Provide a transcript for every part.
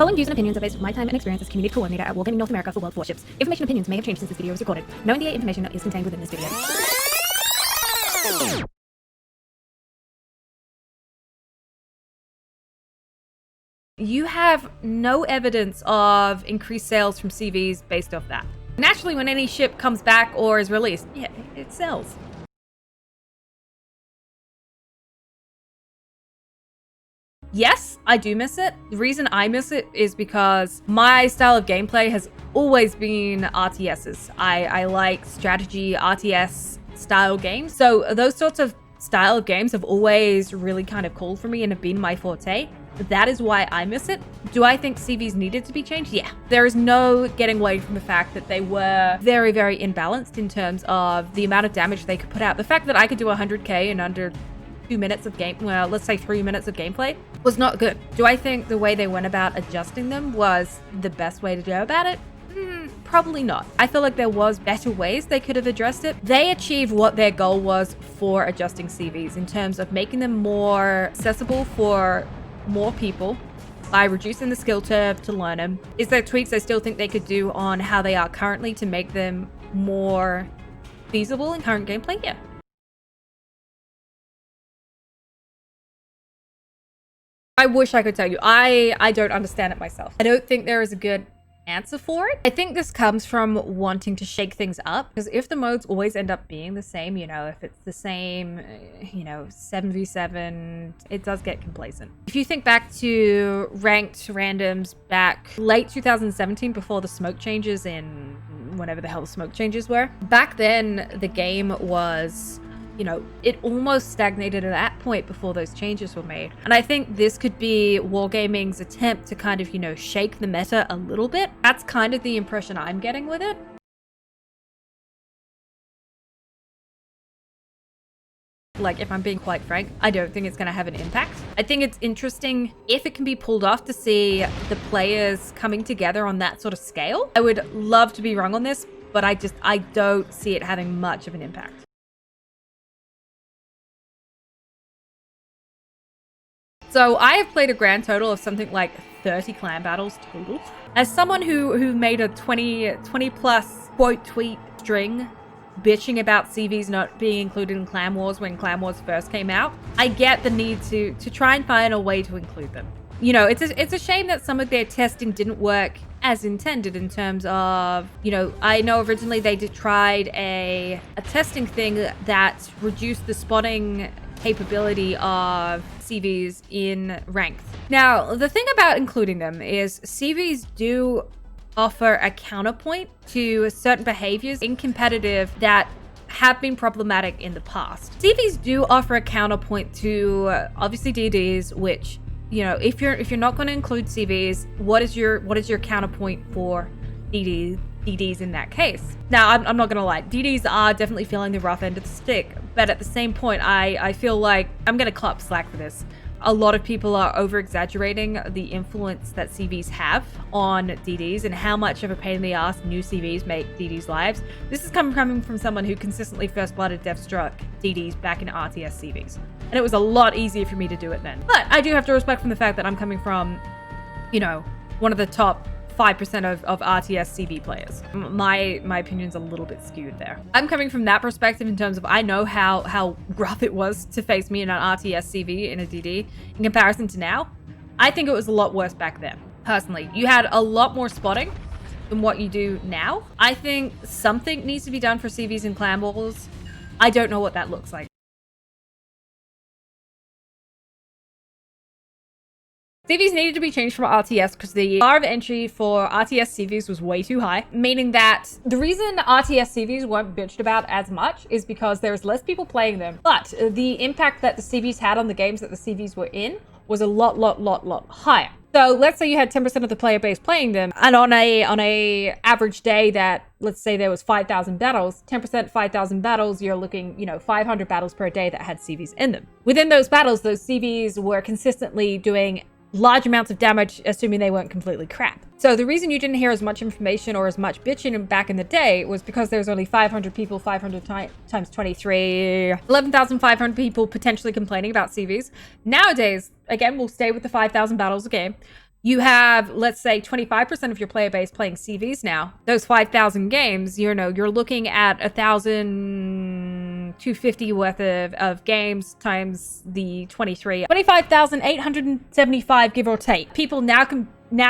Following views and opinions are based on my time and experience as community coordinator at Wargaming North America for World Warships. Information and opinions may have changed since this video was recorded. No NDA information is contained within this video. You have no evidence of increased sales from CVs based off that. Naturally, when any ship comes back or is released, yeah, it sells. Yes, I do miss it. The reason I miss it is because my style of gameplay has always been RTSs. I like strategy RTS style games. So those sorts of style of games have always really kind of called for me and have been my forte. That is why I miss it. Do I think CVs needed to be changed? Yeah. There is no getting away from the fact that they were very, very imbalanced in terms of the amount of damage they could put out. The fact that I could do 100k in under 2 minutes of game, well, let's say 3 minutes of gameplay, was not good. Do I think the way they went about adjusting them was the best way to go about it? Probably not. I feel like there was better ways they could have addressed it. They achieved what their goal was for adjusting CVs in terms of making them more accessible for more people by reducing the skill curve to learn them. Is there tweaks I still think they could do on how they are currently to make them more feasible in current gameplay? Yeah. I wish I could tell you. I don't understand it myself. I don't think there is a good answer for it. I think this comes from wanting to shake things up, because if the modes always end up being the same, you know, if it's the same, you know, 7v7, it does get complacent. If you think back to ranked randoms back late 2017 before the smoke changes in whenever the hell the smoke changes were, back then the game was, you know, it almost stagnated at that point before those changes were made. And I think this could be Wargaming's attempt to kind of, you know, shake the meta a little bit. That's kind of the impression I'm getting with it. Like, if I'm being quite frank, I don't think it's going to have an impact. I think it's interesting if it can be pulled off to see the players coming together on that sort of scale. I would love to be wrong on this, but I don't see it having much of an impact. So I have played a grand total of something like 30 clan battles total. As someone who made a 20 plus quote tweet string bitching about CVs not being included in Clan Wars when Clan Wars first came out, I get the need to try and find a way to include them. You know, it's a shame that some of their testing didn't work as intended in terms of, you know, I know originally they tried a testing thing that reduced the spotting capability of CVs in ranked. Now, the thing about including them is CVs do offer a counterpoint to certain behaviors in competitive that have been problematic in the past. CVs do offer a counterpoint to obviously DDs, which, you know, if you're not going to include CVs, what is your counterpoint for DDs in that case? Now, I'm not gonna lie, DDs are definitely feeling the rough end of the stick, but at the same point, I feel like I'm gonna clap slack for this. A lot of people are over-exaggerating the influence that CVs have on DDs and how much of a pain in the ass new CVs make DDs' lives. This is coming from someone who consistently first-blooded Deathstruck DDs back in RTS CVs. And it was a lot easier for me to do it then. But I do have to respect from the fact that I'm coming from, you know, one of the top 5% of RTS CV players. My opinion's a little bit skewed there. I'm coming from that perspective in terms of I know how rough it was to face me in an RTS CV in a DD in comparison to now. I think it was a lot worse back then. Personally, you had a lot more spotting than what you do now. I think something needs to be done for CVs in Clan Wars. I don't know what that looks like. CVs needed to be changed from RTS because the bar of entry for RTS CVs was way too high, meaning that the reason RTS CVs weren't bitched about as much is because there was less people playing them, but the impact that the CVs had on the games that the CVs were in was a lot higher. So let's say you had 10% of the player base playing them, and on a average day that, let's say there was 5,000 battles, 10% 5,000 battles, you're looking, you know, 500 battles per day that had CVs in them. Within those battles, those CVs were consistently doing large amounts of damage, assuming they weren't completely crap. So the reason you didn't hear as much information or as much bitching back in the day was because there was only 500 people, 500 times 23, 11,500 people potentially complaining about CVs. Nowadays, again, we'll stay with the 5,000 battles a game. You have, let's say, 25% of your player base playing CVs now. Those 5,000 games, you know, you're looking at 1,250 worth of games times the 23. 25,875, give or take. People now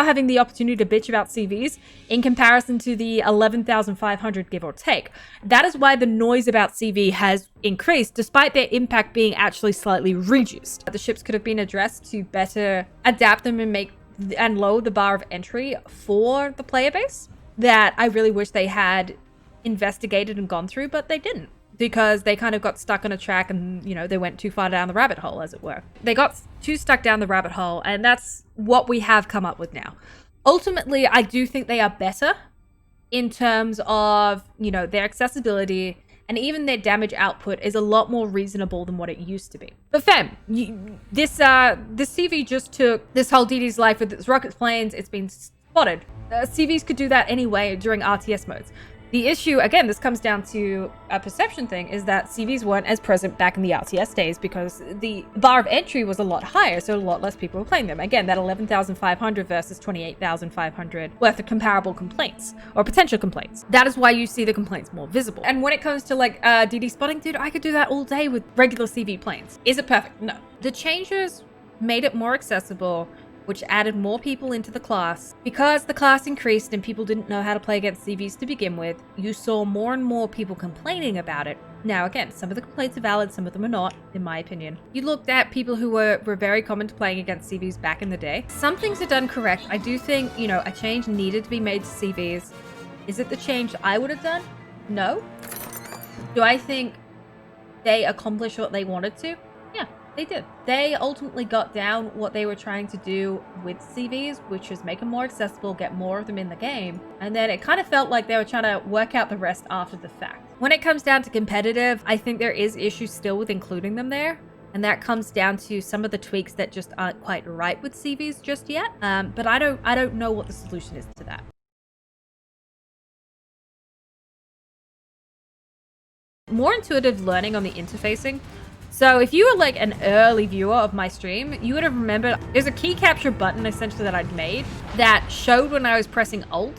having the opportunity to bitch about CVs in comparison to the 11,500, give or take. That is why the noise about CV has increased, despite their impact being actually slightly reduced. The ships could have been addressed to better adapt them and lower the bar of entry for the player base that I really wish they had investigated and gone through, but they didn't, because they kind of got stuck on a track and, you know, they went too far down the rabbit hole, as it were. They got too stuck down the rabbit hole, and that's what we have come up with now. Ultimately, I do think they are better in terms of, you know, their accessibility, and even their damage output is a lot more reasonable than what it used to be. But fam, this CV just took this whole DD's life with its rocket planes. It's been spotted. CVs could do that anyway during RTS modes. The issue, again, this comes down to a perception thing, is that CVs weren't as present back in the RTS days because the bar of entry was a lot higher, so a lot less people were playing them. Again, that 11,500 versus 28,500 worth of comparable complaints, or potential complaints. That is why you see the complaints more visible. And when it comes to like DD spotting, dude, I could do that all day with regular CV planes. Is it perfect? No. The changes made it more accessible, which added more people into the class. Because the class increased and people didn't know how to play against CVs to begin with, you saw more and more people complaining about it. Now, again, some of the complaints are valid, some of them are not, in my opinion. You looked at people who were very common to playing against CVs back in the day. Some things are done correct. I do think, you know, a change needed to be made to CVs. Is it the change I would have done? No. Do I think they accomplished what they wanted to? Yeah. They did. They ultimately got down what they were trying to do with CVs, which is make them more accessible, get more of them in the game. And then it kind of felt like they were trying to work out the rest after the fact. When it comes down to competitive, I think there is issues still with including them there. And that comes down to some of the tweaks that just aren't quite right with CVs just yet. But I don't know what the solution is to that. More intuitive learning on the interfacing. So if you were like an early viewer of my stream, you would have remembered there's a key capture button essentially that I'd made that showed when I was pressing Alt.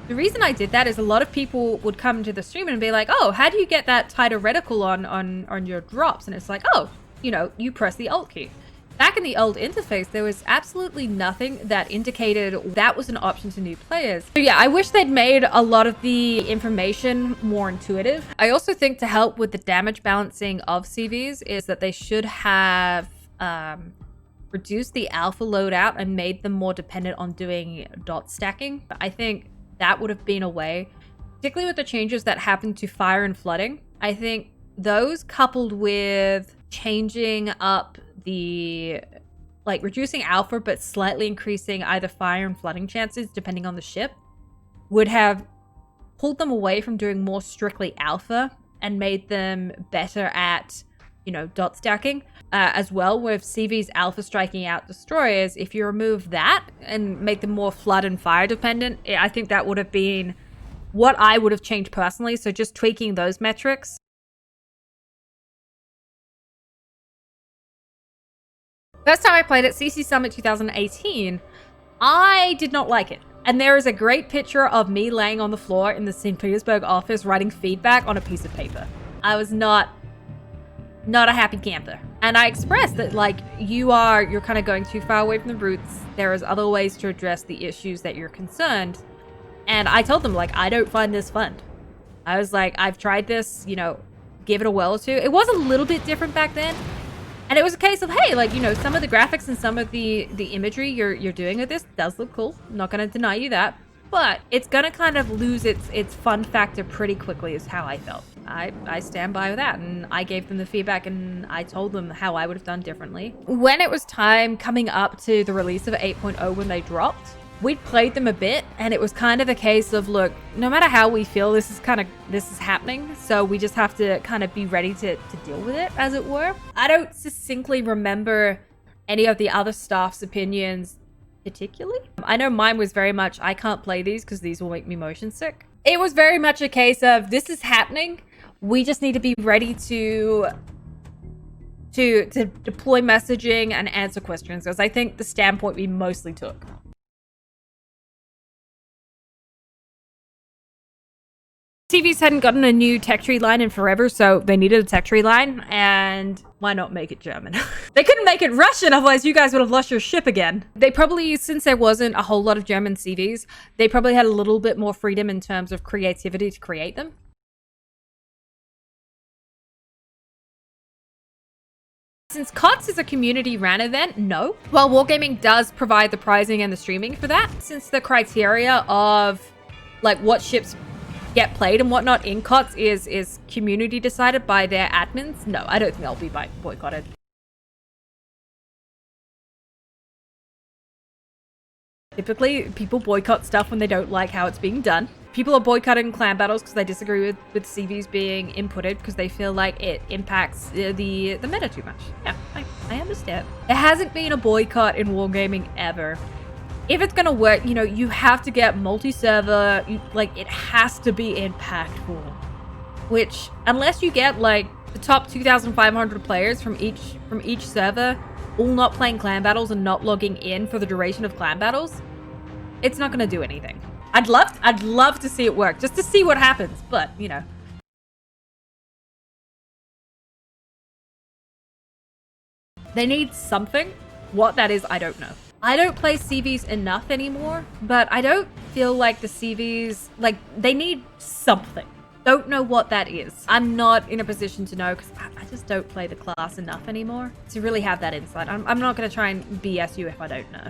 The reason I did that is a lot of people would come to the stream and be like, oh, how do you get that tighter reticle on your drops? And it's like, oh, you know, you press the Alt key. Back in the old interface, there was absolutely nothing that indicated that was an option to new players. So yeah, I wish they'd made a lot of the information more intuitive. I also think to help with the damage balancing of CVs is that they should have reduced the alpha loadout and made them more dependent on doing dot stacking. I think that would have been a way, particularly with the changes that happened to fire and flooding. I think those coupled with changing up the reducing alpha but slightly increasing either fire and flooding chances depending on the ship would have pulled them away from doing more strictly alpha and made them better at, you know, dot stacking. As well with CV's alpha striking out destroyers, if you remove that and make them more flood and fire dependent, I think that would have been what I would have changed personally. So just tweaking those metrics. First time I played it, CC Summit 2018, I did not like it. And there is a great picture of me laying on the floor in the St. Petersburg office writing feedback on a piece of paper. I was not a happy camper. And I expressed that, like, you're kind of going too far away from the roots. There is other ways to address the issues that you're concerned. And I told them, like, I don't find this fun. I was like, I've tried this, you know, give it a whirl or two. It was a little bit different back then. And it was a case of, hey, like, you know, some of the graphics and some of the imagery you're doing with this does look cool. I'm not going to deny you that. But it's going to kind of lose its fun factor pretty quickly is how I felt. I stand by with that. And I gave them the feedback and I told them how I would have done differently. When it was time coming up to the release of 8.0 when they dropped, we'd played them a bit and it was kind of a case of, look, no matter how we feel, this is happening. So we just have to kind of be ready to deal with it, as it were. I don't succinctly remember any of the other staff's opinions particularly. I know mine was very much, I can't play these because these will make me motion sick. It was very much a case of, this is happening. We just need to be ready to deploy messaging and answer questions, because I think the standpoint we mostly took. CVs hadn't gotten a new tech tree line in forever, so they needed a tech tree line, and why not make it German? They couldn't make it Russian, otherwise you guys would have lost your ship again. They probably, since there wasn't a whole lot of German CVs, they probably had a little bit more freedom in terms of creativity to create them. Since KOTS is a community-ran event, no. While Wargaming does provide the prizing and the streaming for that, since the criteria of like what ships get played and whatnot in KOTS is community decided by their admins, no, I don't think they'll be boycotted. Typically, people boycott stuff when they don't like how it's being done. People are boycotting clan battles because they disagree with CVs being inputted because they feel like it impacts the meta too much. Yeah, I understand. There hasn't been a boycott in Wargaming ever. If it's gonna work, you know, you have to get multi-server, like, it has to be impactful. Which, unless you get, like, the top 2,500 players from each server all not playing clan battles and not logging in for the duration of clan battles, it's not gonna do anything. I'd love to see it work, just to see what happens, but, you know. They need something. What that is, I don't know. I don't play CVs enough anymore, but I don't feel like the CVs, like, they need something. Don't know what that is. I'm not in a position to know because I just don't play the class enough anymore to really have that insight. I'm not going to try and BS you if I don't know.